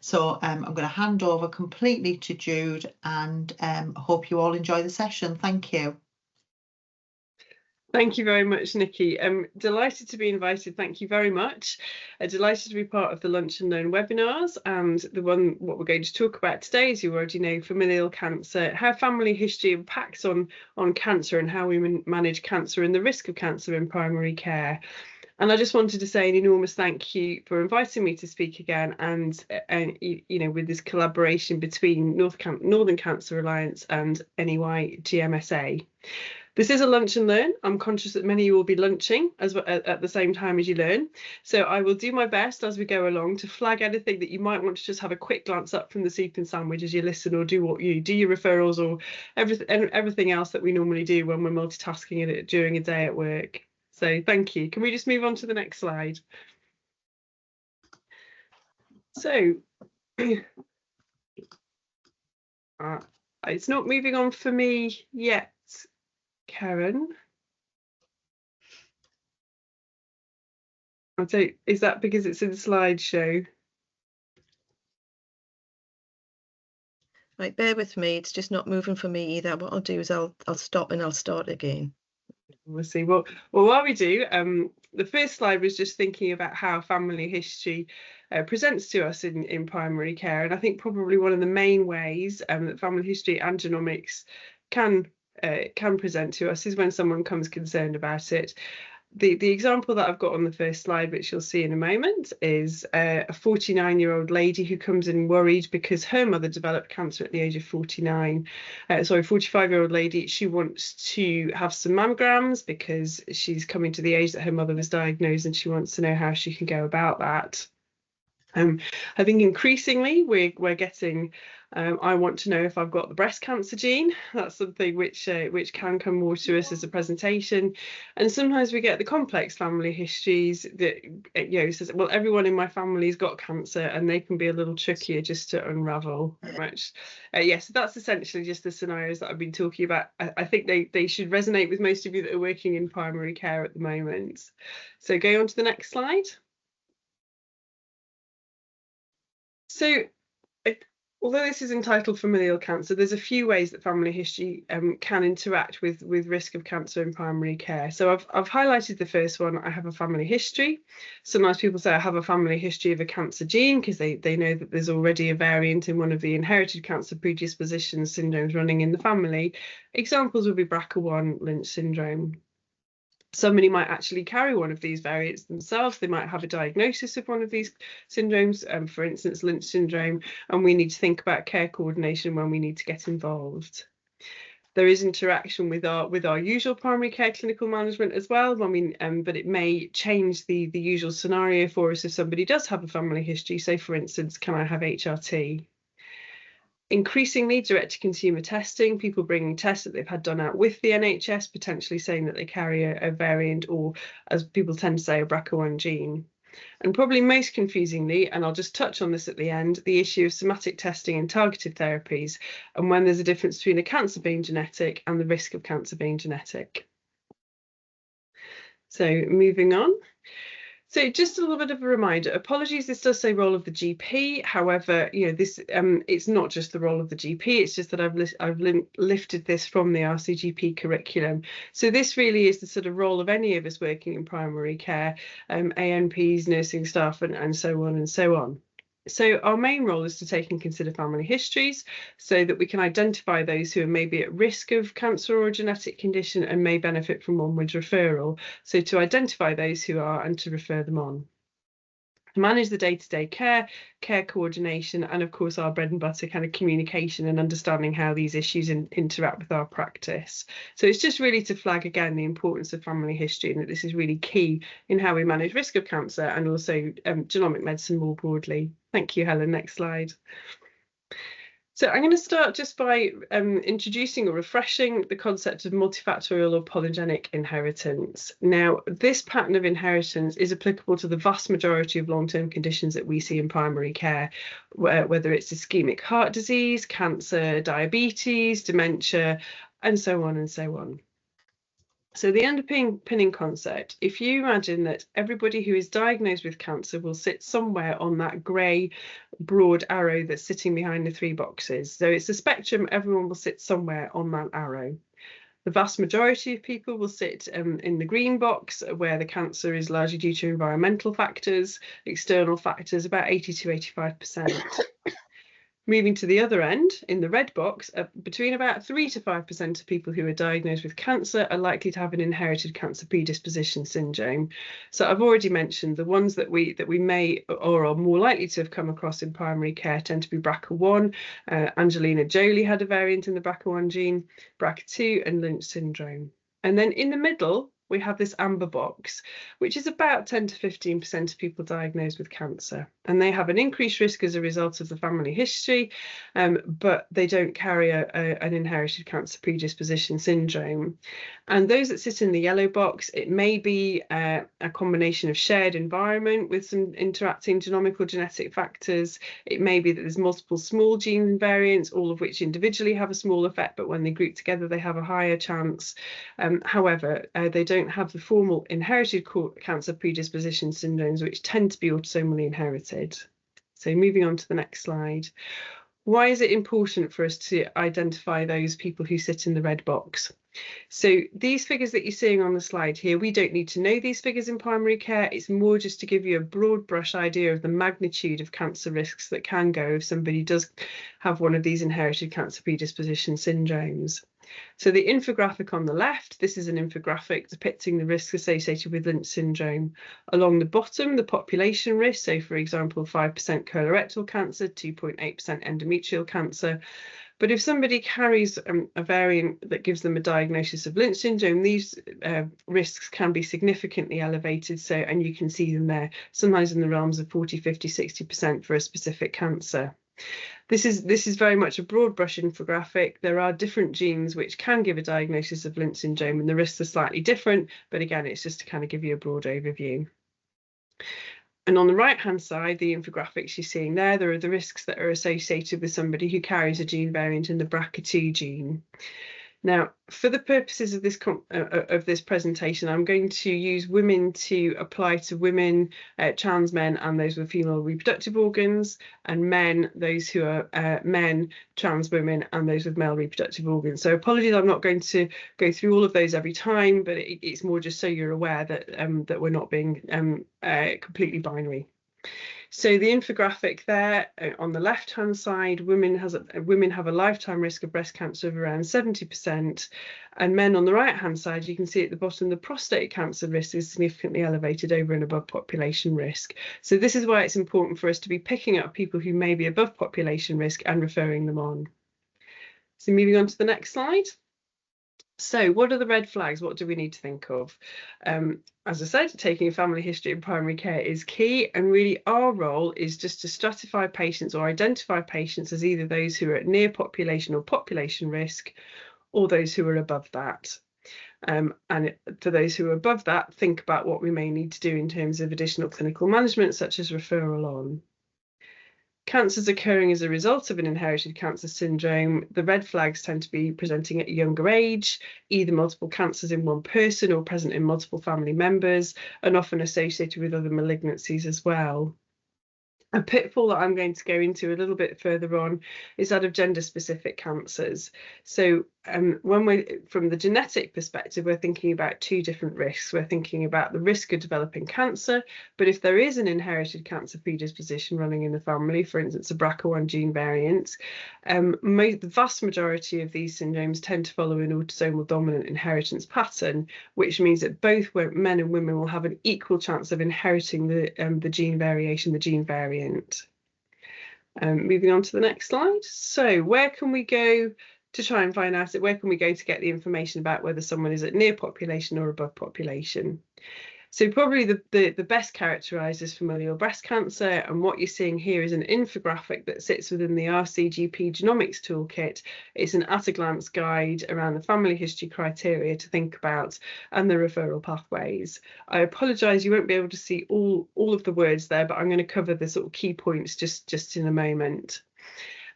So I'm going to hand over completely to Jude, and hope you all enjoy the session. Thank you. Thank you very much, Nikki. I'm delighted to be invited. Thank you very much. Delighted to be part of the Lunch and Learn webinars, and what we're going to talk about today, as you already know, familial cancer, how family history impacts on cancer and how we manage cancer and the risk of cancer in primary care. And I just wanted to say an enormous thank you for inviting me to speak again, and you know, with this collaboration between Northern Cancer Alliance and NEY GMSA. This is a lunch and learn. I'm conscious that many of you will be lunching at the same time as you learn. So I will do my best as we go along to flag anything that you might want to just have a quick glance up from the soup and sandwich as you listen, or do your referrals, or everything else that we normally do when we're multitasking during a day at work. So thank you. Can we just move on to the next slide? So it's not moving on for me yet, Karen. Is that because it's in the slideshow? Right, bear with me. It's just not moving for me either. What I'll do is I'll stop and I'll start again. We'll see. Well, while we do, the first slide was just thinking about how family history presents to us in primary care, and I think probably one of the main ways that family history and genomics can present to us is when someone comes concerned about it. The example that I've got on the first slide, which you'll see in a moment, is a 49-year-old lady who comes in worried because her mother developed cancer at the age of 49. 45-year-old lady, she wants to have some mammograms because she's coming to the age that her mother was diagnosed, and she wants to know how she can go about that. I think increasingly we're getting, I want to know if I've got the breast cancer gene. That's something which can come more to us as a presentation. And sometimes we get the complex family histories that, you know, says, well, everyone in my family's got cancer, and they can be a little trickier just to unravel. Right? Yes, that's essentially just the scenarios that I've been talking about. I think they should resonate with most of you that are working in primary care at the moment. So going on to the next slide. So, although this is entitled Familial Cancer, there's a few ways that family history can interact with risk of cancer in primary care. So I've highlighted the first one. I have a family history. Sometimes people say I have a family history of a cancer gene because they know that there's already a variant in one of the inherited cancer predisposition syndromes running in the family. Examples would be BRCA1, Lynch syndrome. Somebody might actually carry one of these variants themselves. They might have a diagnosis of one of these syndromes, for instance, Lynch syndrome, and we need to think about care coordination when we need to get involved. There is interaction with our usual primary care clinical management as well, but it may change the usual scenario for us if somebody does have a family history. So, for instance, can I have HRT? Increasingly, direct-to-consumer testing, people bringing tests that they've had done out with the NHS, potentially saying that they carry a variant, or, as people tend to say, a BRCA1 gene. And probably most confusingly, and I'll just touch on this at the end, the issue of somatic testing and targeted therapies, and when there's a difference between a cancer being genetic and the risk of cancer being genetic. So moving on. So just a little bit of a reminder, apologies, this does say role of the GP. However, you know, this it's not just the role of the GP, it's just that I've lifted this from the RCGP curriculum. So this really is the sort of role of any of us working in primary care, ANPs, nursing staff, and so on and so on. So our main role is to take and consider family histories so that we can identify those who are maybe at risk of cancer or a genetic condition and may benefit from onwards referral. So to identify those who are and to refer them on. To manage the day-to-day care coordination, and of course our bread and butter kind of communication and understanding how these issues interact with our practice. So it's just really to flag again the importance of family history, and that this is really key in how we manage risk of cancer and also genomic medicine more broadly. Thank you, Helen. Next slide. So I'm going to start just by introducing or refreshing the concept of multifactorial or polygenic inheritance. Now, this pattern of inheritance is applicable to the vast majority of long-term conditions that we see in primary care, whether it's ischemic heart disease, cancer, diabetes, dementia, and so on and so on. So the underpinning concept, if you imagine that everybody who is diagnosed with cancer will sit somewhere on that grey broad arrow that's sitting behind the 3 boxes. So it's a spectrum, everyone will sit somewhere on that arrow. The vast majority of people will sit in the green box, where the cancer is largely due to environmental factors, external factors, about 80 to 85%. Moving to the other end, in the red box, between about 3 to 5% of people who are diagnosed with cancer are likely to have an inherited cancer predisposition syndrome. So I've already mentioned the ones that we may or are more likely to have come across in primary care tend to be BRCA1. Angelina Jolie had a variant in the BRCA1 gene, BRCA2, and Lynch syndrome. And then in the middle, we have this amber box, which is about 10 to 15% of people diagnosed with cancer. And they have an increased risk as a result of the family history, but they don't carry an inherited cancer predisposition syndrome. And those that sit in the yellow box, it may be a combination of shared environment with some interacting genomic or genetic factors. It may be that there's multiple small gene variants, all of which individually have a small effect, but when they group together, they have a higher chance. However, they don't have the formal inherited cancer predisposition syndromes, which tend to be autosomally inherited. So moving on to the next slide. Why is it important for us to identify those people who sit in the red box? So these figures that you're seeing on the slide here, we don't need to know these figures in primary care. It's more just to give you a broad brush idea of the magnitude of cancer risks that can go if somebody does have one of these inherited cancer predisposition syndromes. So the infographic on the left, this is an infographic depicting the risks associated with Lynch syndrome. Along the bottom, the population risk, so for example, 5% colorectal cancer, 2.8% endometrial cancer. But if somebody carries a variant that gives them a diagnosis of Lynch syndrome, these risks can be significantly elevated. So, and you can see them there, sometimes in the realms of 40, 50, 60% for a specific cancer. This is very much a broad brush infographic. There are different genes which can give a diagnosis of Lynch syndrome, and the risks are slightly different. But again, it's just to kind of give you a broad overview. And on the right-hand side, the infographics you're seeing there are the risks that are associated with somebody who carries a gene variant in the BRCA2 gene. Now, for the purposes of this presentation, I'm going to use women to apply to women, trans men, and those with female reproductive organs, and men, those who are men, trans women, and those with male reproductive organs. So apologies, I'm not going to go through all of those every time, but it's more just so you're aware that that we're not being completely binary. So the infographic there on the left-hand side, women have a lifetime risk of breast cancer of around 70%, and men on the right-hand side, you can see at the bottom, the prostate cancer risk is significantly elevated over and above population risk. So this is why it's important for us to be picking up people who may be above population risk and referring them on. So moving on to the next slide. So what are the red flags? What do we need to think of? As I said, taking a family history in primary care is key, and really our role is just to stratify patients or identify patients as either those who are at near population or population risk, or those who are above that. And for those who are above that, think about what we may need to do in terms of additional clinical management, such as referral on. Cancers occurring as a result of an inherited cancer syndrome, the red flags tend to be presenting at a younger age, either multiple cancers in one person or present in multiple family members, and often associated with other malignancies as well. A pitfall that I'm going to go into a little bit further on is that of gender-specific cancers. So when we're from the genetic perspective, we're thinking about two different risks. We're thinking about the risk of developing cancer, but if there is an inherited cancer predisposition running in the family, for instance, a BRCA1 gene variant, the vast majority of these syndromes tend to follow an autosomal dominant inheritance pattern, which means that both men and women will have an equal chance of inheriting the gene variation, the gene variant. Moving on to the next slide. So where can we go to try and find out, where can we go to get the information about whether someone is at near population or above population? So probably the best characterised is familial breast cancer, and what you're seeing here is an infographic that sits within the RCGP Genomics Toolkit. It's an at-a-glance guide around the family history criteria to think about and the referral pathways. I apologise, you won't be able to see all of the words there, but I'm going to cover the sort of key points just in a moment.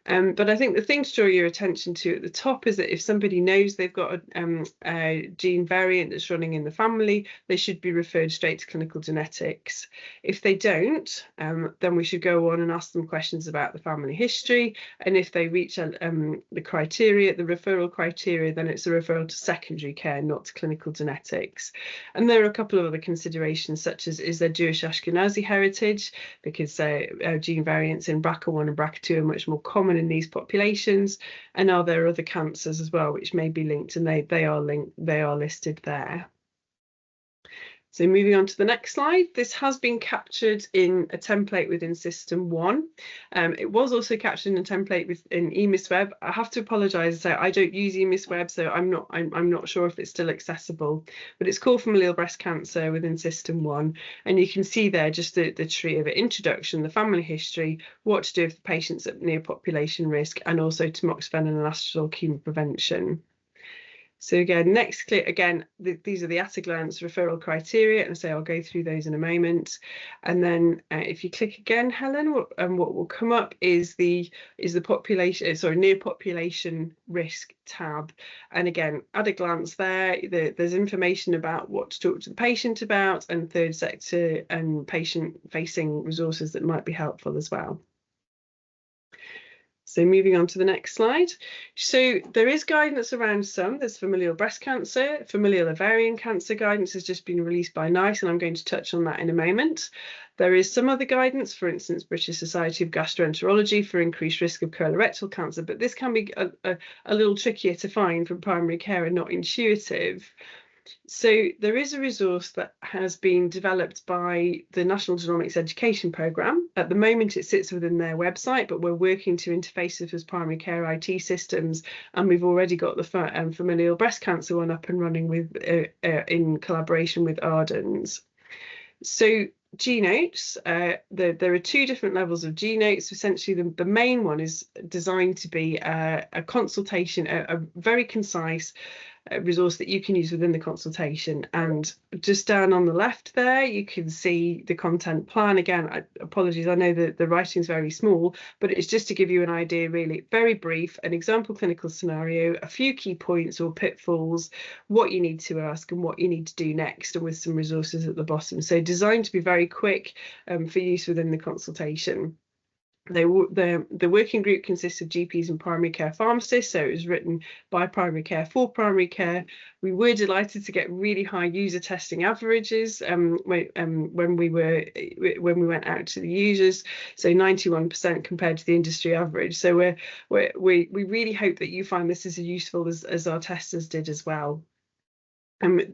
But I think the thing to draw your attention to at the top is that if somebody knows they've got a gene variant that's running in the family, they should be referred straight to clinical genetics. If they don't, then we should go on and ask them questions about the family history. And if they reach the criteria, the referral criteria, then it's a referral to secondary care, not to clinical genetics. And there are a couple of other considerations, such as, is there Jewish Ashkenazi heritage? Because gene variants in BRCA1 and BRCA2 are much more common in these populations, and are there other cancers as well which may be linked, and they are linked, they are listed there. So moving on to the next slide, this has been captured in a template within System 1. It was also captured in a template within EMISWeb. I have to apologise and say I don't use EMISWeb, so I'm not sure if it's still accessible, but it's called Familial Breast Cancer within System 1, and you can see there just the tree of it: introduction, the family history, what to do if the patient's at near population risk, and also tamoxifen and anastrozole chemo prevention. So again, next click, again, these are the at a glance referral criteria, and so I'll go through those in a moment. And then if you click again, Helen, what will come up is the population, sorry, near population risk tab. And again, at a glance there's information about what to talk to the patient about, and third sector and patient facing resources that might be helpful as well. So moving on to the next slide. So there is guidance around some. There's familial breast cancer, familial ovarian cancer guidance has just been released by NICE, and I'm going to touch on that in a moment. There is some other guidance, for instance, British Society of Gastroenterology for increased risk of colorectal cancer, but this can be a little trickier to find from primary care and not intuitive. So there is a resource that has been developed by the National Genomics Education Programme. At the moment it sits within their website, but we're working to interface it with primary care IT systems, and we've already got the familial breast cancer one up and running with in collaboration with Ardens. So G-notes, there are two different levels of G-notes. Essentially, the main one is designed to be a consultation, a very concise resource that you can use within the consultation. And just down on the left there, you can see the content plan. Again, apologies, I know that the writing is very small, but it's just to give you an idea, really very brief, an example clinical scenario, a few key points or pitfalls, what you need to ask and what you need to do next, and with some resources at the bottom. So designed to be very quick for use within the consultation. The working group consists of GPs and primary care pharmacists, so it was written by primary care for primary care. We were delighted to get really high user testing averages when we went out to the users, so 91% compared to the industry average. So we really hope that you find this as useful as our testers did as well.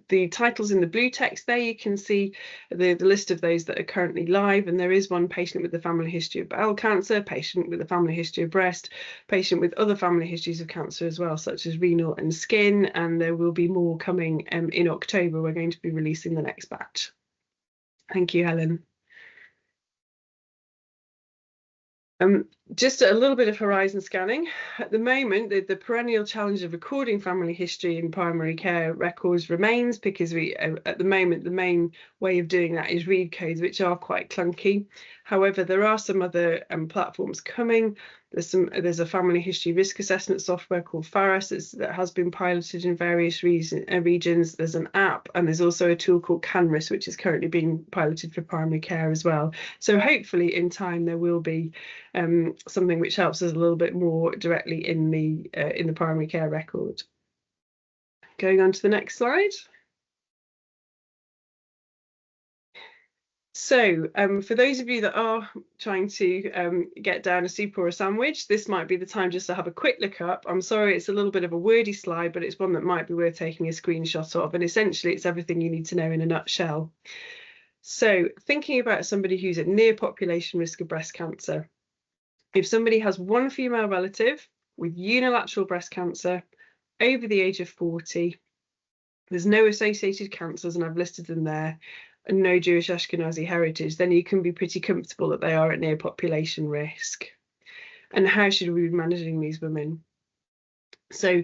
The titles in the blue text there, you can see the list of those that are currently live, and there is one patient with a family history of bowel cancer, patient with a family history of breast, patient with other family histories of cancer as well, such as renal and skin, and there will be more coming in October. We're going to be releasing the next batch. Thank you, Helen. Just a little bit of horizon scanning. At the moment, the perennial challenge of recording family history in primary care records remains, because at the moment, the main way of doing that is read codes, which are quite clunky. However, there are some other platforms coming. There's a family history risk assessment software called FARAS that has been piloted in various regions. There's an app, and there's also a tool called CanRIS, which is currently being piloted for primary care as well. So hopefully in time there will be something which helps us a little bit more directly in the primary care record. Going on to the next slide. So for those of you that are trying to get down a soup or a sandwich, this might be the time just to have a quick look up. I'm sorry, it's a little bit of a wordy slide, but it's one that might be worth taking a screenshot of. And essentially, it's everything you need to know in a nutshell. So thinking about somebody who's at near population risk of breast cancer. If somebody has one female relative with unilateral breast cancer over the age of 40, there's no associated cancers, and I've listed them there, and no Jewish Ashkenazi heritage, then you can be pretty comfortable that they are at near population risk. And how should we be managing these women? So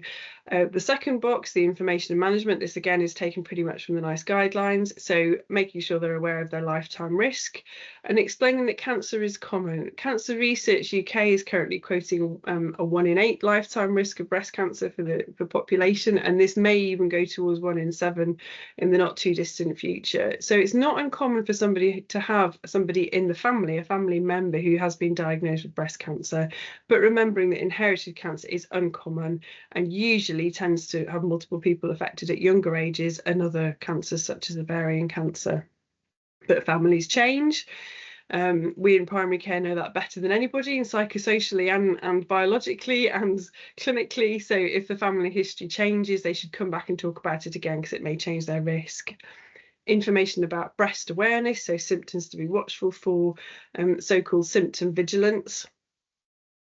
the second box, the information and management, this again is taken pretty much from the NICE guidelines. So making sure they're aware of their lifetime risk and explaining that cancer is common. Cancer Research UK is currently quoting a 1 in 8 lifetime risk of breast cancer for the population, and this may even go towards 1 in 7 in the not too distant future. So it's not uncommon for somebody to have somebody in the family, a family member who has been diagnosed with breast cancer, but remembering that inherited cancer is uncommon and usually tends to have multiple people affected at younger ages and other cancers such as ovarian cancer. But families change. We in primary care know that better than anybody, and psychosocially and biologically and clinically. So if the family history changes, they should come back and talk about it again because it may change their risk. Information about breast awareness, so symptoms to be watchful for, so-called symptom vigilance.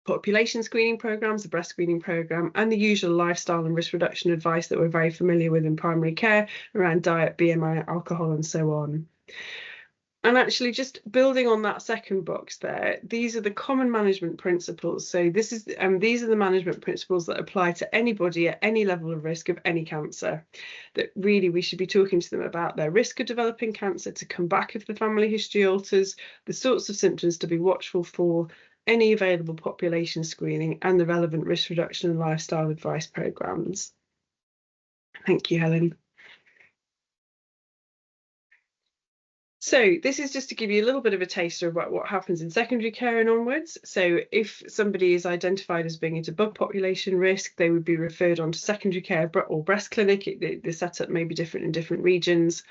Population screening programs, the breast screening program, and the usual lifestyle and risk reduction advice that we're very familiar with in primary care around diet, BMI, alcohol, and so on. And actually, just building on that second box there, these are the common management principles. So these are the management principles that apply to anybody at any level of risk of any cancer. That really we should be talking to them about their risk of developing cancer, to come back if the family history alters, the sorts of symptoms to be watchful for, any available population screening, and the relevant risk reduction and lifestyle advice programs. Thank you, Helen. So this is just to give you a little bit of a taster about what happens in secondary care and onwards. So if somebody is identified as being at above population risk, they would be referred on to secondary care or breast clinic. The setup may be different in different regions.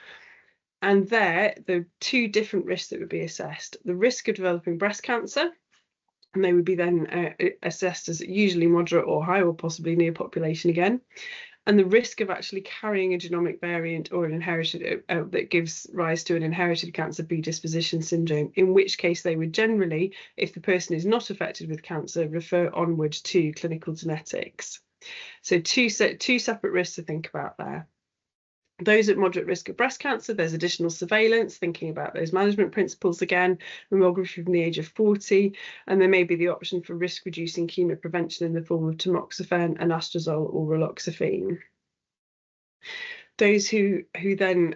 And there are 2 different risks that would be assessed. The risk of developing breast cancer, and they would be then assessed as usually moderate or high, or possibly near population again. And the risk of actually carrying a genomic variant or an inherited that gives rise to an inherited cancer predisposition syndrome, in which case they would generally, if the person is not affected with cancer, refer onwards to clinical genetics. So two separate risks to think about there. Those at moderate risk of breast cancer, there's additional surveillance, thinking about those management principles again, mammography from the age of 40, and there may be the option for risk-reducing chemoprevention in the form of tamoxifen, anastrozole, or raloxifene. Those who then,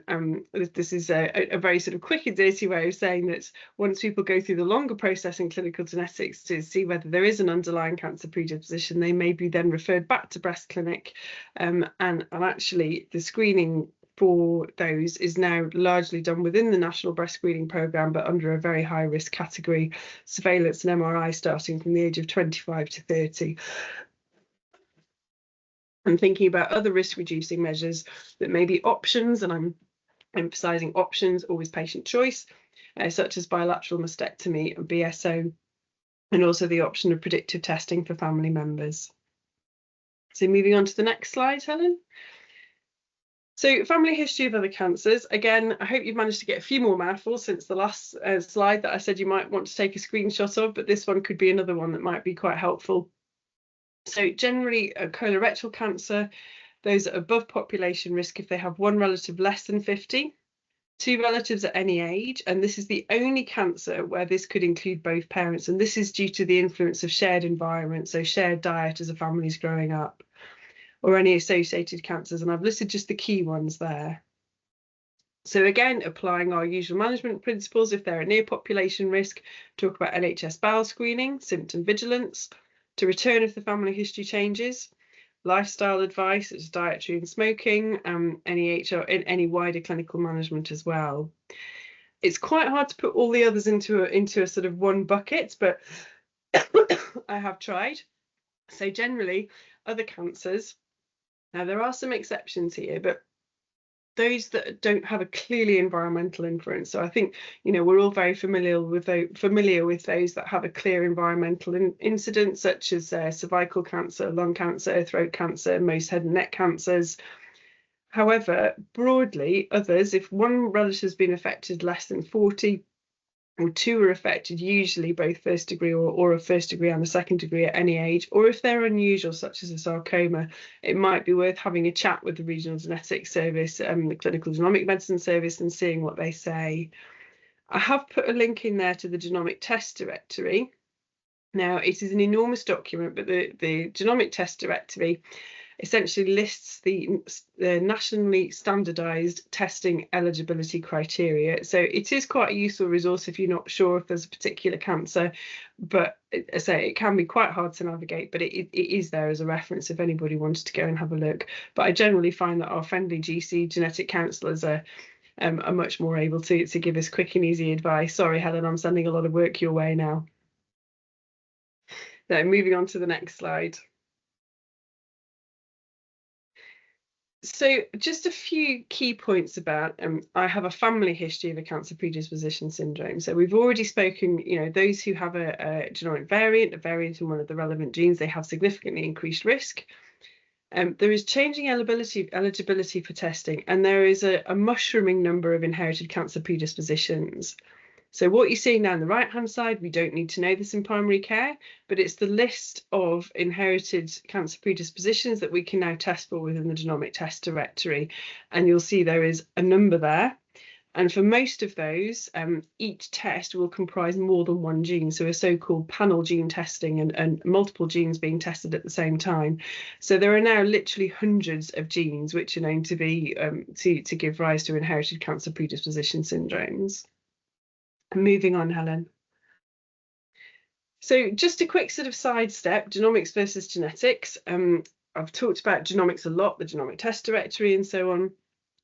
this is a very sort of quick and dirty way of saying that once people go through the longer process in clinical genetics to see whether there is an underlying cancer predisposition, they may be then referred back to breast clinic, and actually the screening for those is now largely done within the National Breast Screening Programme, but under a very high risk category, surveillance and MRI starting from the age of 25 to 30. And thinking about other risk reducing measures that may be options, and I'm emphasising options, always patient choice, such as bilateral mastectomy and BSO, and also the option of predictive testing for family members. So moving on to the next slide, Helen. So family history of other cancers. Again, I hope you've managed to get a few more mouthfuls since the last slide that I said you might want to take a screenshot of, but this one could be another one that might be quite helpful. So generally, colorectal cancer, those at above population risk if they have 1 relative less than 50, 2 relatives at any age, and this is the only cancer where this could include both parents, and this is due to the influence of shared environment, so shared diet as a family is growing up, or any associated cancers, and I've listed just the key ones there. So again, applying our usual management principles, if they're a near population risk, talk about NHS bowel screening, symptom vigilance, to return if the family history changes, lifestyle advice such as dietary and smoking, any wider clinical management as well. It's quite hard to put all the others into a sort of one bucket, but I have tried. So generally, other cancers. Now there are some exceptions here, but those that don't have a clearly environmental influence. So I think, we're all very familiar with those that have a clear environmental incident, such as cervical cancer, lung cancer, throat cancer, most head and neck cancers. However, broadly, others, if 1 relative has been affected less than 40, or 2 are affected, usually both first degree or a first degree and a second degree at any age, or if they're unusual, such as a sarcoma, it might be worth having a chat with the regional genetics service and the clinical genomic medicine service and seeing what they say. I have put a link in there to the genomic test directory. Now, it is an enormous document, but the genomic test directory essentially lists the nationally standardised testing eligibility criteria. So it is quite a useful resource if you're not sure if there's a particular cancer, but as I say, it can be quite hard to navigate, but it is there as a reference if anybody wanted to go and have a look. But I generally find that our friendly GC genetic counsellors are much more able to give us quick and easy advice. Sorry, Helen, I'm sending a lot of work your way now. Then moving on to the next slide. So just a few key points about, I have a family history of a cancer predisposition syndrome. So we've already spoken, those who have a genomic variant, a variant in one of the relevant genes, they have significantly increased risk. There is changing eligibility for testing, and there is a mushrooming number of inherited cancer predispositions. So what you're seeing now on the right-hand side, we don't need to know this in primary care, but it's the list of inherited cancer predispositions that we can now test for within the genomic test directory. And you'll see there is a number there. And for most of those, each test will comprise more than one gene, so a so-called panel gene testing and multiple genes being tested at the same time. So there are now literally hundreds of genes which are known to be to give rise to inherited cancer predisposition syndromes. Moving on, Helen. So just a quick sort of sidestep, genomics versus genetics. I've talked about genomics a lot, the genomic test directory and so on.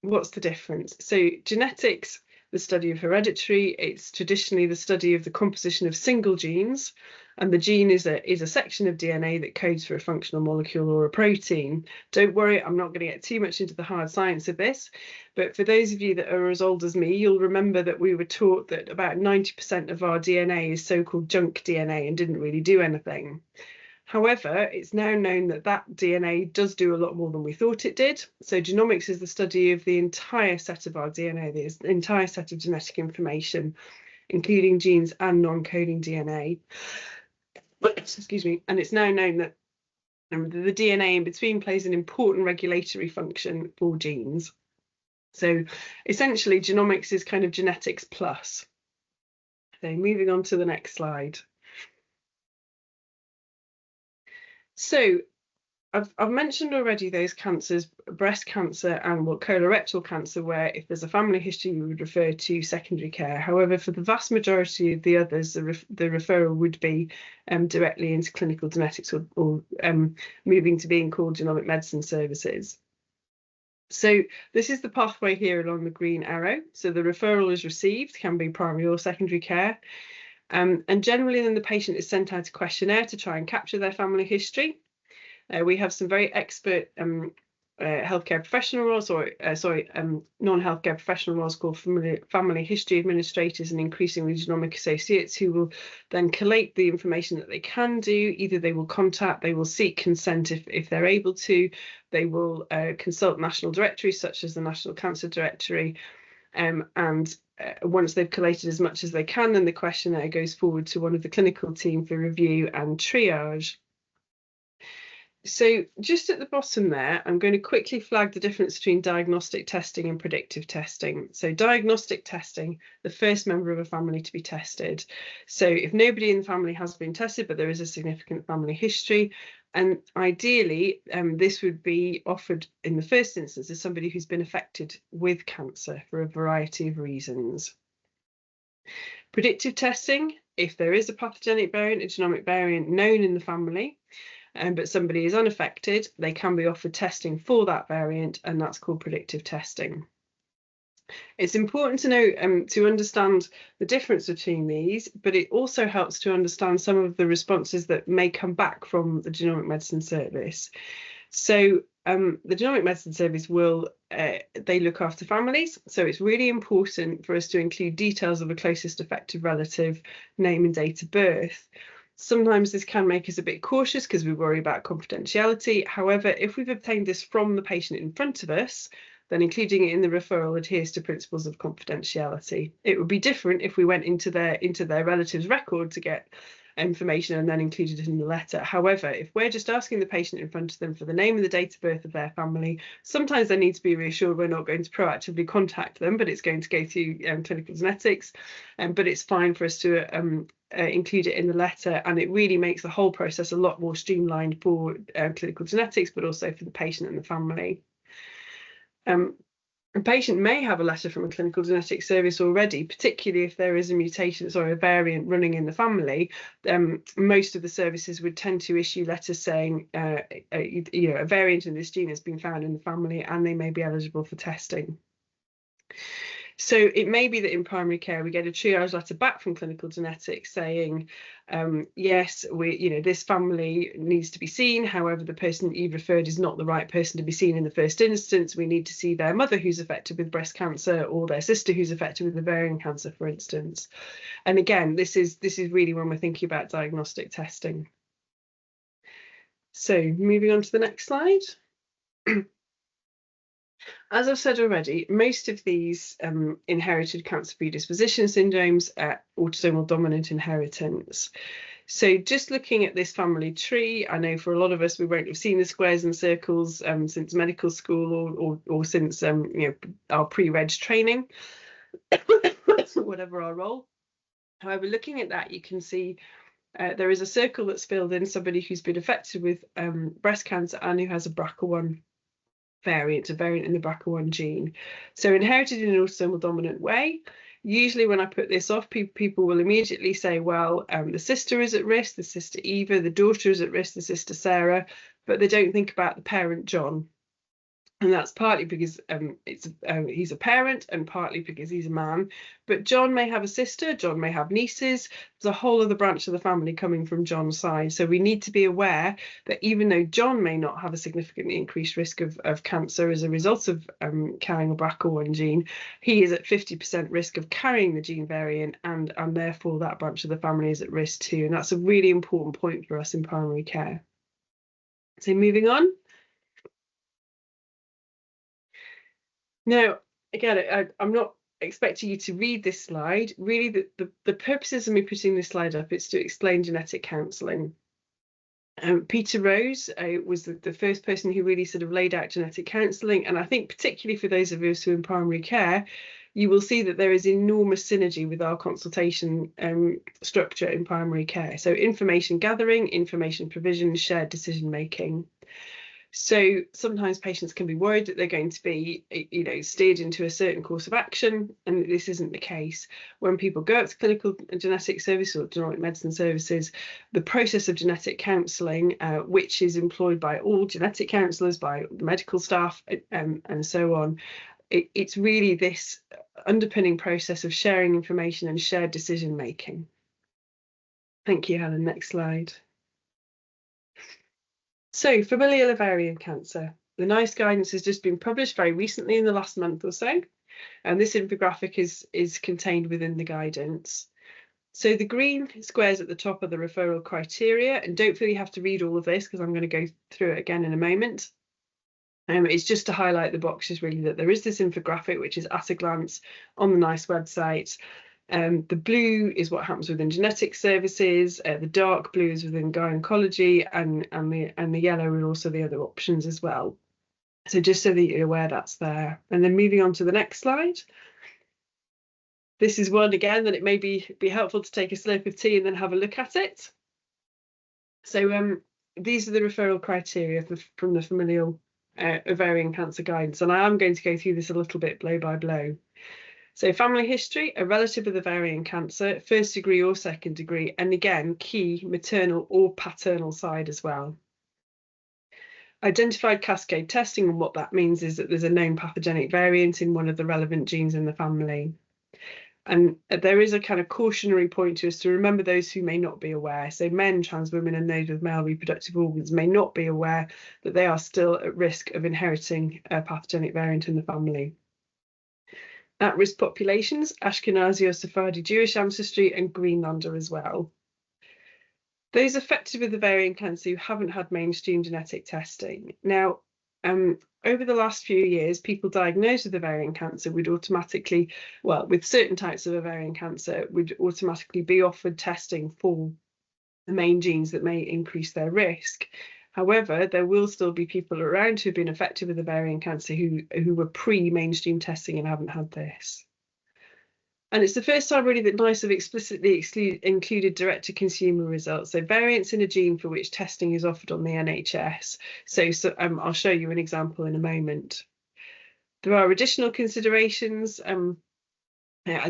What's the difference? So genetics, the study of hereditary, it's traditionally the study of the composition of single genes, and the gene is a section of DNA that codes for a functional molecule or a protein. Don't worry, I'm not going to get too much into the hard science of this, but for those of you that are as old as me, you'll remember that we were taught that about 90% of our DNA is so-called junk DNA and didn't really do anything. However, it's now known that that DNA does do a lot more than we thought it did. So genomics is the study of the entire set of our DNA, the entire set of genetic information, including genes and non-coding DNA. Excuse me. And it's now known that the DNA in between plays an important regulatory function for genes. So essentially, genomics is kind of genetics plus. So moving on to the next slide. So I've mentioned already those cancers, breast cancer and colorectal cancer, where if there's a family history, we would refer to secondary care. However, for the vast majority of the others, the referral would be directly into clinical genetics or moving to being called genomic medicine services. So this is the pathway here along the green arrow. So the referral is received, can be primary or secondary care. And generally then the patient is sent out a questionnaire to try and capture their family history. We have some very expert healthcare professional roles, or non-healthcare professional roles called family history administrators and increasingly genomic associates, who will then collate the information that they can do. Either they will contact, they will seek consent if they're able to, they will consult national directories such as the National Cancer Directory, and once they've collated as much as they can, then the questionnaire goes forward to one of the clinical team for review and triage. So just at the bottom there, I'm going to quickly flag the difference between diagnostic testing and predictive testing. So diagnostic testing, the first member of a family to be tested. So if nobody in the family has been tested, but there is a significant family history, and ideally this would be offered in the first instance as somebody who's been affected with cancer for a variety of reasons. Predictive testing, if there is a pathogenic variant, a genomic variant known in the family, but somebody is unaffected, they can be offered testing for that variant, and that's called predictive testing. It's important to know to understand the difference between these, but it also helps to understand some of the responses that may come back from the Genomic Medicine Service. So the Genomic Medicine Service will, they look after families, so it's really important for us to include details of a closest affected relative, name and date of birth. Sometimes this can make us a bit cautious because we worry about confidentiality. However, if we've obtained this from the patient in front of us, then including it in the referral adheres to principles of confidentiality. It would be different if we went into their relative's record to get information and then included it in the letter. However, if we're just asking the patient in front of them for the name and the date of birth of their family, sometimes they need to be reassured we're not going to proactively contact them, but it's going to go through clinical genetics, but it's fine for us to include it in the letter, and it really makes the whole process a lot more streamlined for clinical genetics, but also for the patient and the family. A patient may have a letter from a clinical genetics service already, particularly if there is a mutation or a variant running in the family. Most of the services would tend to issue letters saying, a variant in this gene has been found in the family and they may be eligible for testing. So it may be that in primary care we get a triage letter back from clinical genetics saying, yes, this family needs to be seen. However, the person that you've referred is not the right person to be seen in the first instance. We need to see their mother who's affected with breast cancer, or their sister who's affected with ovarian cancer, for instance. And again, this is really when we're thinking about diagnostic testing. So moving on to the next slide. As I've said already, most of these inherited cancer predisposition syndromes are autosomal dominant inheritance. So just looking at this family tree, I know for a lot of us, we won't have seen the squares and circles since medical school or since our pre-reg training, whatever our role. However, looking at that, you can see there is a circle that's filled in somebody who's been affected with breast cancer and who has a BRCA1 variant, a variant in the BRCA1 gene. So inherited in an autosomal dominant way. Usually when I put this off, people will immediately say, well, the sister is at risk, the sister Eva, the daughter is at risk, the sister Sarah, but they don't think about the parent John. And that's partly because he's a parent and partly because he's a man. But John may have a sister, John may have nieces. There's a whole other branch of the family coming from John's side. So we need to be aware that even though John may not have a significantly increased risk of cancer as a result of carrying a BRCA1 gene, he is at 50% risk of carrying the gene variant, and therefore that branch of the family is at risk too. And that's a really important point for us in primary care. So moving on. Now, again, I'm not expecting you to read this slide. Really, the purposes of me putting this slide up is to explain genetic counselling. Peter Rose was the first person who really sort of laid out genetic counselling, and I think particularly for those of us who are in primary care, you will see that there is enormous synergy with our consultation structure in primary care. So information gathering, information provision, shared decision making. So sometimes patients can be worried that they're going to be, steered into a certain course of action, and this isn't the case. When people go up to clinical genetic services or genomic medicine services, the process of genetic counselling, which is employed by all genetic counsellors, by the medical staff, and so on, it's really this underpinning process of sharing information and shared decision making. Thank you, Helen. Next slide. So, familial ovarian cancer. The NICE guidance has just been published very recently in the last month or so, and this infographic is contained within the guidance. So the green squares at the top are the referral criteria, and don't feel you have to read all of this because I'm going to go through it again in a moment. It's just to highlight the boxes really that there is this infographic which is at a glance on the NICE website. The blue is what happens within genetic services, the dark blue is within gynecology, and the yellow are also the other options as well. So just so that you're aware that's there. And then moving on to the next slide. This is one again that it may be helpful to take a slurp of tea and then have a look at it. So these are the referral criteria from the familial ovarian cancer guidance, and I am going to go through this a little bit blow by blow. So family history, a relative with ovarian cancer, first degree or second degree, and again, key maternal or paternal side as well. Identified cascade testing, and what that means is that there's a known pathogenic variant in one of the relevant genes in the family. And there is a kind of cautionary point to us to remember those who may not be aware. So men, trans women and those with male reproductive organs may not be aware that they are still at risk of inheriting a pathogenic variant in the family. At-risk populations, Ashkenazi or Sephardi Jewish ancestry and Greenlander as well. Those affected with ovarian cancer who haven't had mainstream genetic testing. Now, over the last few years, people diagnosed with ovarian cancer would automatically, well, with certain types of ovarian cancer, would automatically be offered testing for the main genes that may increase their risk. However, there will still be people around who've been affected with ovarian cancer who were pre-mainstream testing and haven't had this. And it's the first time really that NICE have explicitly included direct-to-consumer results, so variants in a gene for which testing is offered on the NHS. So I'll show you an example in a moment. There are additional considerations, and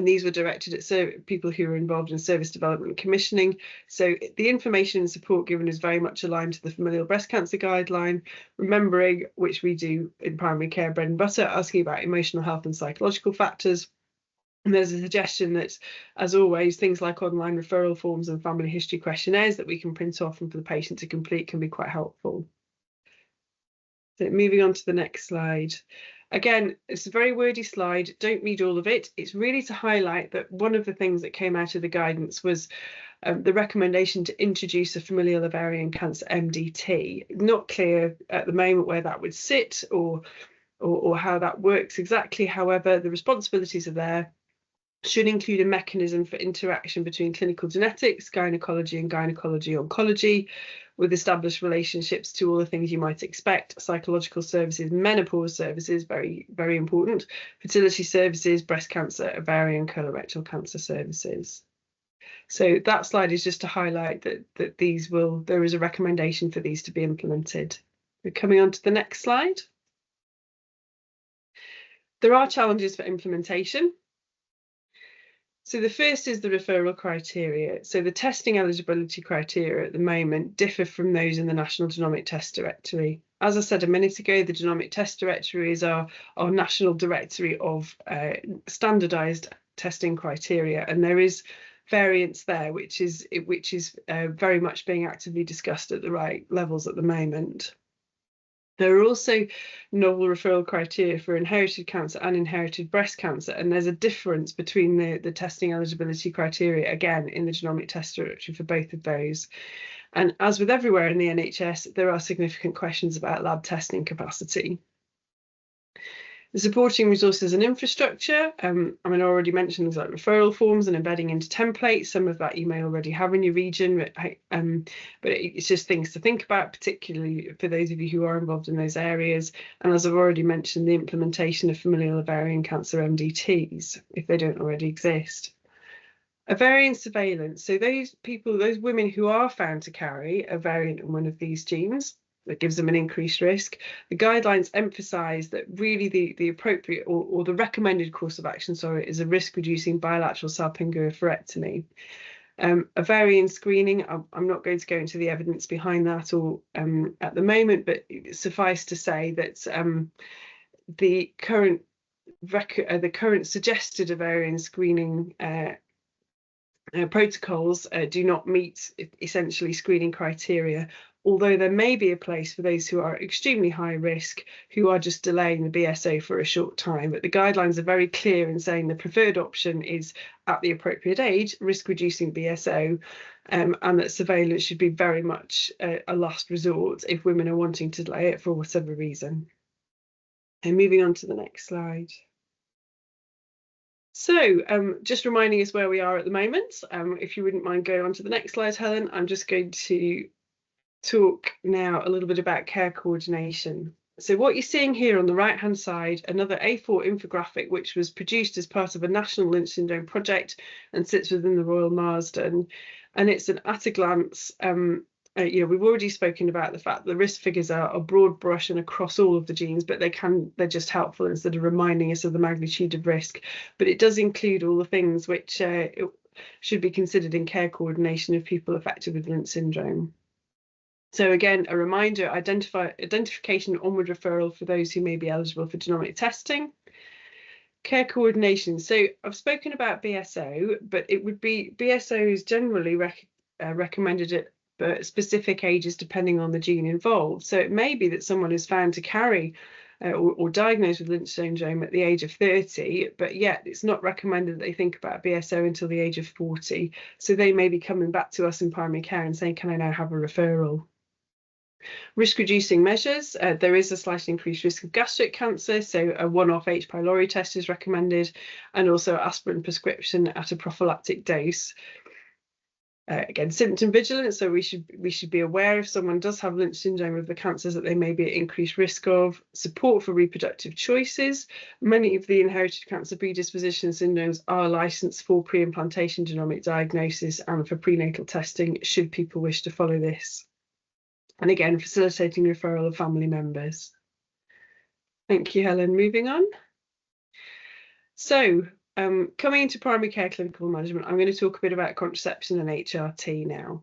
these were directed at people who are involved in service development and commissioning. So the information and support given is very much aligned to the familial breast cancer guideline, remembering, which we do in primary care bread and butter, asking about emotional health and psychological factors. And there's a suggestion that, as always, things like online referral forms and family history questionnaires that we can print off and for the patient to complete can be quite helpful. So moving on to the next slide. Again, it's a very wordy slide. Don't read all of it. It's really to highlight that one of the things that came out of the guidance was the recommendation to introduce a familial ovarian cancer MDT. Not clear at the moment where that would sit or how that works exactly. However, the responsibilities are there. Should include a mechanism for interaction between clinical genetics, gynecology and gynecology oncology, with established relationships to all the things you might expect: psychological services, menopause services, very, very important, fertility services, breast cancer, ovarian, colorectal cancer services. So that slide is just to highlight that there is a recommendation for these to be implemented. We're coming on to the next slide. There are challenges for implementation. So the first is the referral criteria. So the testing eligibility criteria at the moment differ from those in the National Genomic Test Directory. As I said a minute ago, the Genomic Test Directory is our national directory of standardised testing criteria, and there is variance there, which is very much being actively discussed at the right levels at the moment. There are also novel referral criteria for inherited cancer and inherited breast cancer, and there's a difference between the testing eligibility criteria, again, in the Genomic Test Directory for both of those. And as with everywhere in the NHS, there are significant questions about lab testing capacity. The supporting resources and infrastructure, I already mentioned things like referral forms and embedding into templates. Some of that you may already have in your region, but it's just things to think about, particularly for those of you who are involved in those areas. And as I've already mentioned, the implementation of familial ovarian cancer MDTs, if they don't already exist. Ovarian surveillance, so those women who are found to carry a variant in one of these genes, that gives them an increased risk. The guidelines emphasise that really the appropriate or the recommended course of action, is a risk-reducing bilateral salpingo-oophorectomy. Ovarian screening, I'm not going to go into the evidence behind that at the moment, but suffice to say that the current suggested ovarian screening protocols do not meet essentially screening criteria, although there may be a place for those who are extremely high risk, who are just delaying the BSO for a short time. But the guidelines are very clear in saying the preferred option is, at the appropriate age, risk-reducing BSO, and that surveillance should be very much a last resort if women are wanting to delay it for whatever reason. And moving on to the next slide. So just reminding us where we are at the moment. If you wouldn't mind going on to the next slide, Helen, I'm just going to talk now a little bit about care coordination. So what you're seeing here on the right hand side, another A4 infographic which was produced as part of a national Lynch syndrome project and sits within the Royal Marsden, and it's an at a glance. We've already spoken about the fact that the risk figures are a broad brush and across all of the genes, but they're just helpful instead of reminding us of the magnitude of risk. But it does include all the things which should be considered in care coordination of people affected with Lynch syndrome. So again, a reminder, identification and onward referral for those who may be eligible for genomic testing. Care coordination. So I've spoken about BSO, but it would be BSO is generally recommended at specific ages depending on the gene involved. So it may be that someone is found to carry or diagnosed with Lynch syndrome at the age of 30, but yet it's not recommended that they think about BSO until the age of 40. So they may be coming back to us in primary care and saying, can I now have a referral? Risk reducing measures. There is a slightly increased risk of gastric cancer, so a one-off H. pylori test is recommended, and also aspirin prescription at a prophylactic dose. Again, symptom vigilance, so we should be aware if someone does have Lynch syndrome of the cancers that they may be at increased risk of. Support for reproductive choices. Many of the inherited cancer predisposition syndromes are licensed for pre-implantation genomic diagnosis and for prenatal testing, should people wish to follow this. And again, facilitating referral of family members. Thank you, Helen. Moving on. So, coming into primary care clinical management, I'm going to talk a bit about contraception and HRT now.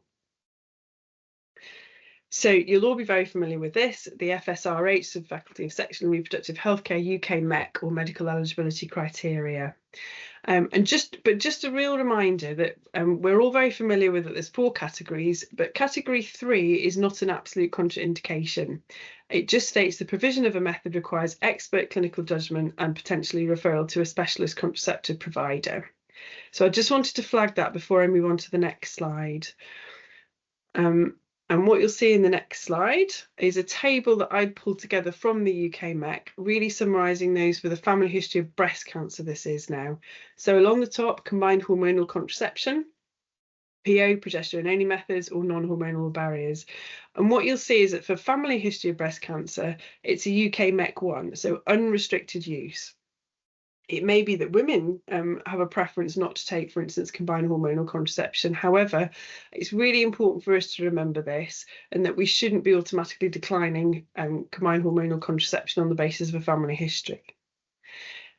So you'll all be very familiar with this, the FSRH, the Faculty of Sexual and Reproductive Healthcare UK MEC, or medical eligibility criteria. But just a real reminder that we're all very familiar with that there's 4 categories, but category 3 is not an absolute contraindication. It just states the provision of a method requires expert clinical judgment and potentially referral to a specialist contraceptive provider. So I just wanted to flag that before I move on to the next slide. And what you'll see in the next slide is a table that I pulled together from the UK MEC, really summarising those with a family history of breast cancer this is now. So along the top, combined hormonal contraception, PO, progesterone-only methods, or non-hormonal barriers. And what you'll see is that for family history of breast cancer, it's a UK MEC 1, so unrestricted use. It may be that women have a preference not to take, for instance, combined hormonal contraception. However, it's really important for us to remember this, and that we shouldn't be automatically declining combined hormonal contraception on the basis of a family history.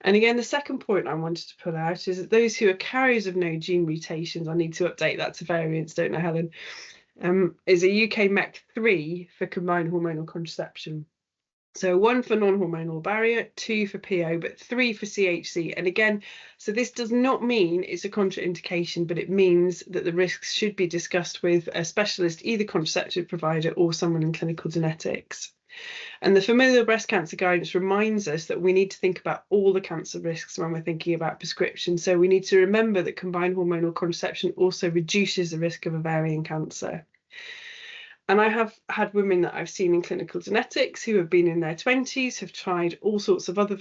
And again, the second point I wanted to pull out is that those who are carriers of no gene mutations, I need to update that to variants, don't I, Helen, is a UK MEC 3 for combined hormonal contraception. So 1 for non-hormonal barrier, 2 for PO, but 3 for CHC. And again, so this does not mean it's a contraindication, but it means that the risks should be discussed with a specialist, either contraceptive provider or someone in clinical genetics. And the familial breast cancer guidance reminds us that we need to think about all the cancer risks when we're thinking about prescription. So we need to remember that combined hormonal contraception also reduces the risk of ovarian cancer. And I have had women that I've seen in clinical genetics who have been in their 20s, have tried all sorts of other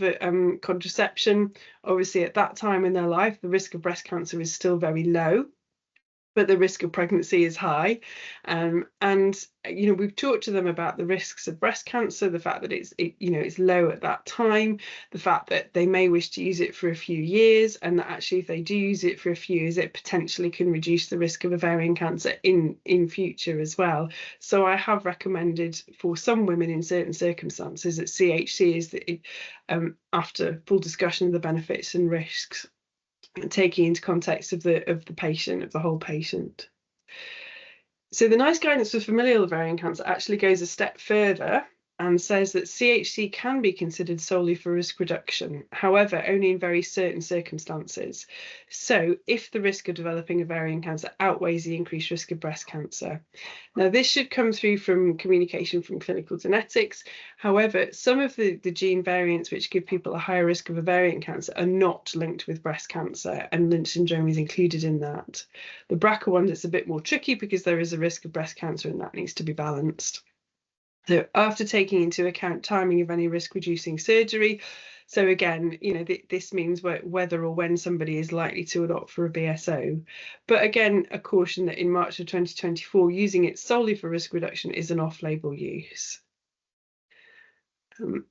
contraception. Obviously, at that time in their life, the risk of breast cancer is still very low, but the risk of pregnancy is high. And you know, we've talked to them about the risks of breast cancer, the fact that it's low at that time, the fact that they may wish to use it for a few years, and that actually if they do use it for a few years, it potentially can reduce the risk of ovarian cancer in future as well. So I have recommended for some women in certain circumstances that CHC is after full discussion of the benefits and risks, taking into context of the patient, of the whole patient. So the NICE guidance for familial ovarian cancer actually goes a step further and says that CHC can be considered solely for risk reduction, however, only in very certain circumstances. So if the risk of developing ovarian cancer outweighs the increased risk of breast cancer. Now, this should come through from communication from clinical genetics. However, some of the gene variants which give people a higher risk of ovarian cancer are not linked with breast cancer, and Lynch syndrome is included in that. The BRCA one is a bit more tricky because there is a risk of breast cancer, and that needs to be balanced. So after taking into account timing of any risk reducing surgery, so again, you know, this means whether or when somebody is likely to opt for a BSO. But again, a caution that in March of 2024, using it solely for risk reduction is an off-label use.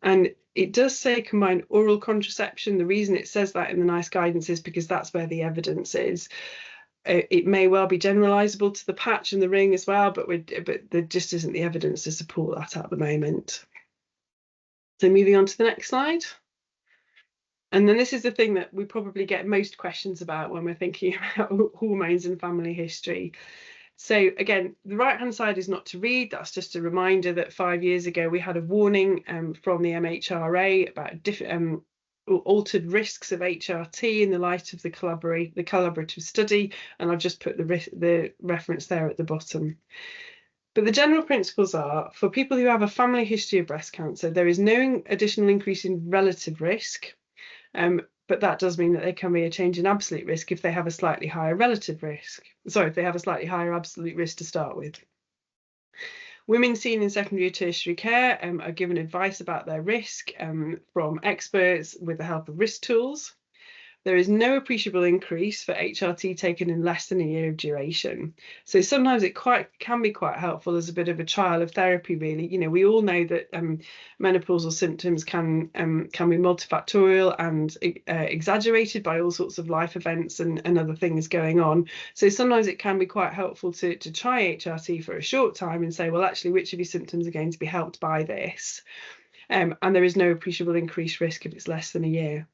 And it does say combined oral contraception. The reason it says that in the NICE guidance is because that's where the evidence is. It may well be generalisable to the patch and the ring as well, but there just isn't the evidence to support that at the moment. So moving on to the next slide. And then this is the thing that we probably get most questions about when we're thinking about hormones and family history. So again, the right-hand side is not to read. That's just a reminder that 5 years ago we had a warning from the MHRA about different altered risks of HRT in the light of the collaborative study, and I've just put the reference there at the bottom. But the general principles are, for people who have a family history of breast cancer, there is no additional increase in relative risk, but that does mean that there can be a change in absolute risk if they have a slightly higher relative risk. Sorry, if they have a slightly higher absolute risk to start with. Women seen in secondary or tertiary care are given advice about their risk from experts with the help of risk tools. There is no appreciable increase for HRT taken in less than a year of duration. So sometimes it can be quite helpful as a bit of a trial of therapy, really. You know, we all know that menopausal symptoms can be multifactorial and exaggerated by all sorts of life events and other things going on. So sometimes it can be quite helpful to try HRT for a short time and say, well, actually, which of your symptoms are going to be helped by this? And there is no appreciable increased risk if it's less than a year.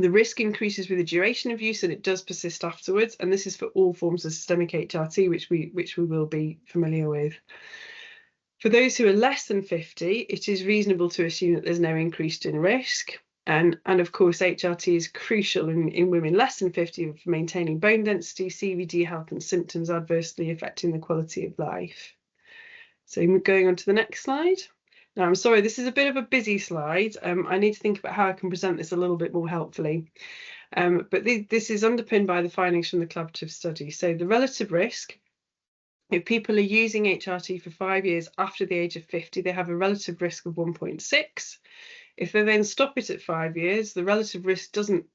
The risk increases with the duration of use, and it does persist afterwards. And this is for all forms of systemic HRT, which we will be familiar with. For those who are less than 50, it is reasonable to assume that there's no increase in risk. And of course, HRT is crucial in women less than 50 for maintaining bone density, CVD health, and symptoms adversely affecting the quality of life. So going on to the next slide. Now, I'm sorry, this is a bit of a busy slide. I need to think about how I can present this a little bit more helpfully. But this is underpinned by the findings from the collaborative study. So the relative risk, if people are using HRT for 5 years after the age of 50, they have a relative risk of 1.6. If they then stop it at 5 years, the relative risk doesn't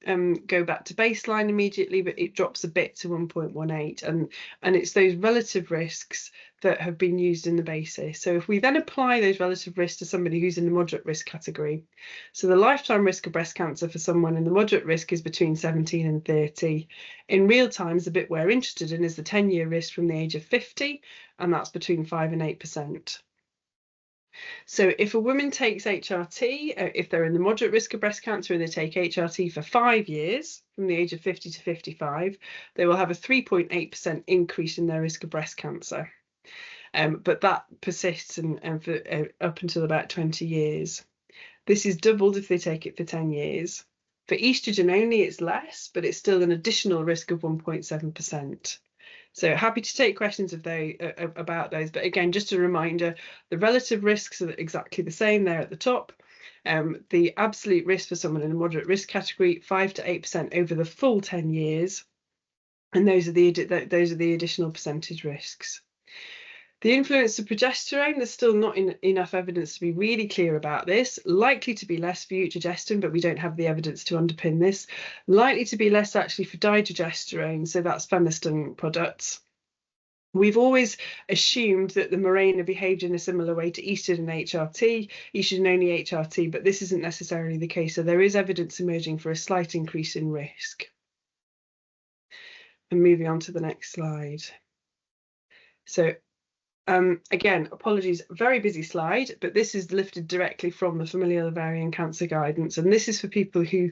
go back to baseline immediately, but it drops a bit to 1.18. And it's those relative risks that have been used in the basis. So if we then apply those relative risks to somebody who's in the moderate risk category, so the lifetime risk of breast cancer for someone in the moderate risk is between 17 and 30. In real time, the bit we're interested in is the 10-year risk from the age of 50, and that's between 5 and 8%. So if a woman takes HRT, if they're in the moderate risk of breast cancer and they take HRT for 5 years, from the age of 50 to 55, they will have a 3.8% increase in their risk of breast cancer. But that persists for, up until about 20 years. This is doubled if they take it for 10 years. For estrogen only, it's less, but it's still an additional risk of 1.7%. So happy to take questions about those. But again, just a reminder, the relative risks are exactly the same there at the top. The absolute risk for someone in a moderate risk category, 5 to 8% over the full 10 years. And those are the additional percentage risks. The influence of progesterone, there's still not enough evidence to be really clear about this. Likely to be less for eutregeston, but we don't have the evidence to underpin this. Likely to be less actually for digesterone, so that's Femiston products. We've always assumed that the Mirena behaved in a similar way to estrogen HRT, estrogen only HRT, but this isn't necessarily the case. So there is evidence emerging for a slight increase in risk. And moving on to the next slide. So again, apologies, very busy slide, but this is lifted directly from the Familial Ovarian Cancer Guidance, and this is for people who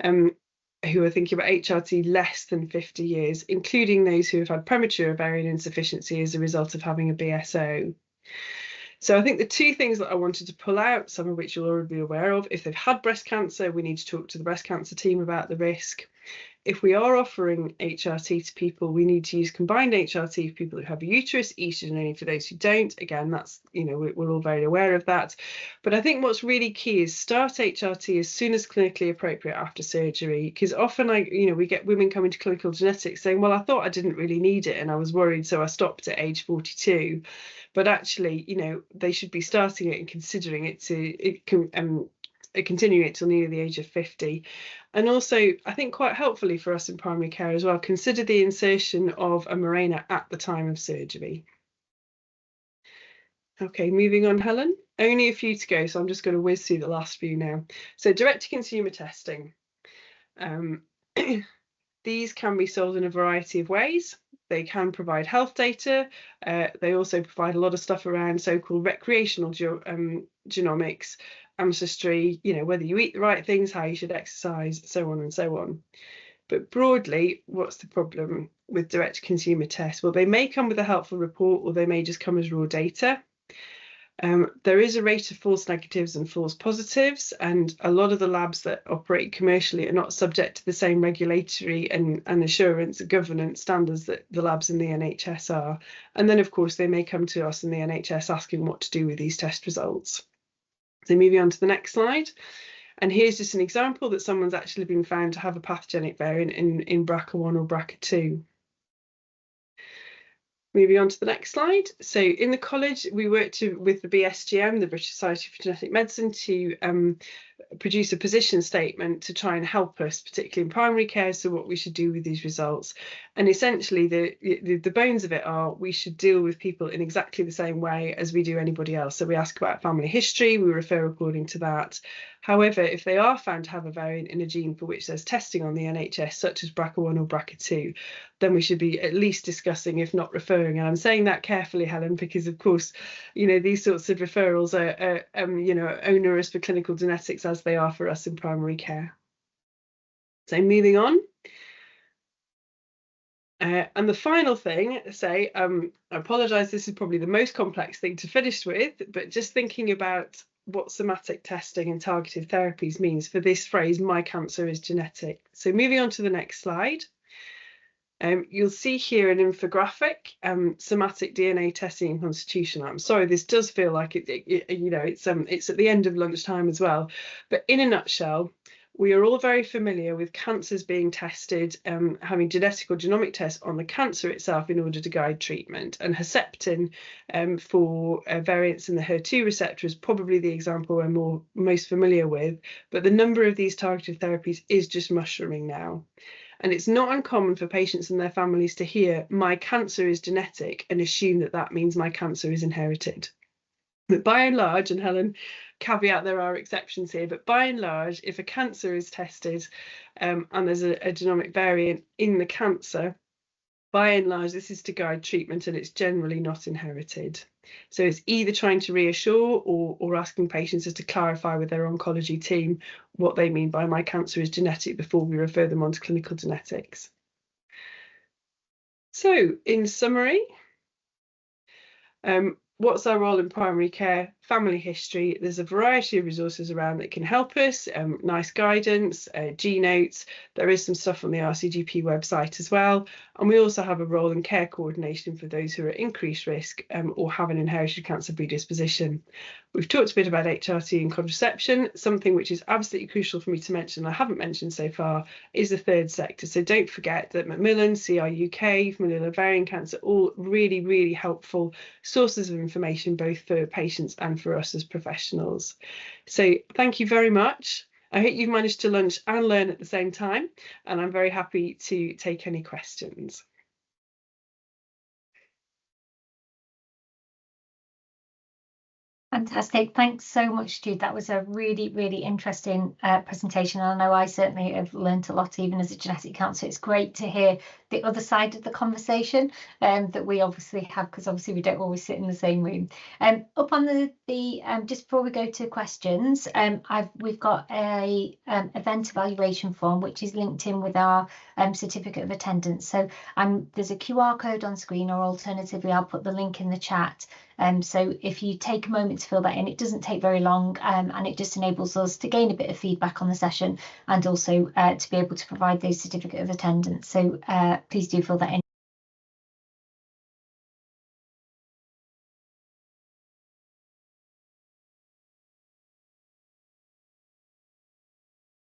are thinking about HRT less than 50 years, including those who have had premature ovarian insufficiency as a result of having a BSO. So I think the two things that I wanted to pull out, some of which you'll already be aware of, if they've had breast cancer, we need to talk to the breast cancer team about the risk. If we are offering HRT to people, we need to use combined HRT for people who have a uterus, estrogen only for those who don't. Again, that's, you know, we're all very aware of that. But I think what's really key is start HRT as soon as clinically appropriate after surgery, because often we get women coming to clinical genetics saying, well, I thought I didn't really need it and I was worried, so I stopped at age 42. But actually, you know, they should be starting it and considering it continuing it till near the age of 50. And also, I think quite helpfully for us in primary care as well, consider the insertion of a Mirena at the time of surgery. Okay, moving on, Helen. Only a few to go, so I'm just going to whiz through the last few now. So direct-to-consumer testing. These can be sold in a variety of ways. They can provide health data. They also provide a lot of stuff around so-called recreational genomics, ancestry, you know, whether you eat the right things, how you should exercise, so on and so on. But broadly, what's the problem with direct consumer tests? Well, they may come with a helpful report, or they may just come as raw data. There is a rate of false negatives and false positives, and a lot of the labs that operate commercially are not subject to the same regulatory and assurance governance standards that the labs in the NHS are. And then, of course, they may come to us in the NHS asking what to do with these test results. So moving on to the next slide. And here's just an example that someone's actually been found to have a pathogenic variant in BRCA1 or BRCA2. Moving on to the next slide. So in the college, we worked with the BSGM, the British Society for Genetic Medicine, to produce a position statement to try and help us, particularly in primary care, so what we should do with these results. And essentially the bones of it are we should deal with people in exactly the same way as we do anybody else. So we ask about family history, we refer according to that. However, if they are found to have a variant in a gene for which there's testing on the NHS, such as BRCA1 or BRCA2, then we should be at least discussing, if not referring. And I'm saying that carefully, Helen, because of course, you know, these sorts of referrals are you know, onerous for clinical genetics as they are for us in primary care. So moving on. And the final thing, I apologise, this is probably the most complex thing to finish with, but just thinking about what somatic testing and targeted therapies means for this phrase, my cancer is genetic. So moving on to the next slide. You'll see here an infographic, somatic DNA testing and constitution. I'm sorry, this does feel like you know, it's at the end of lunchtime as well. But in a nutshell, we are all very familiar with cancers being tested, having genetic or genomic tests on the cancer itself in order to guide treatment. And Herceptin for variants in the HER2 receptor is probably the example we're most familiar with. But the number of these targeted therapies is just mushrooming now. And it's not uncommon for patients and their families to hear, my cancer is genetic, and assume that that means my cancer is inherited. But by and large, and Helen, caveat, there are exceptions here, but by and large, if a cancer is tested and there's a genomic variant in the cancer, by and large, this is to guide treatment, and it's generally not inherited. So it's either trying to reassure or asking patients just to clarify with their oncology team what they mean by my cancer is genetic before we refer them on to clinical genetics. So in summary, what's our role in primary care? Family history. There's a variety of resources around that can help us, nice guidance, G-notes. There is some stuff on the RCGP website as well. And we also have a role in care coordination for those who are at increased risk or have an inherited cancer predisposition. We've talked a bit about HRT and contraception. Something which is absolutely crucial for me to mention, I haven't mentioned so far, is the third sector. So don't forget that Macmillan, CRUK, familial ovarian cancer, all really, really helpful sources of information, both for patients and for us as professionals. So thank you very much. I hope you've managed to lunch and learn at the same time, and I'm very happy to take any questions. Fantastic. Thanks so much, Jude. That was a really, really interesting presentation. And I know I certainly have learned a lot, even as a genetic counselor. It's great to hear the other side of the conversation that we obviously have, because obviously we don't always sit in the same room. Up on the just before we go to questions, we've got a event evaluation form which is linked in with our certificate of attendance. So there's a QR code on screen, or alternatively I'll put the link in the chat. So if you take a moment to fill that in, it doesn't take very long, and it just enables us to gain a bit of feedback on the session, and also to be able to provide those certificate of attendance. So please do fill that in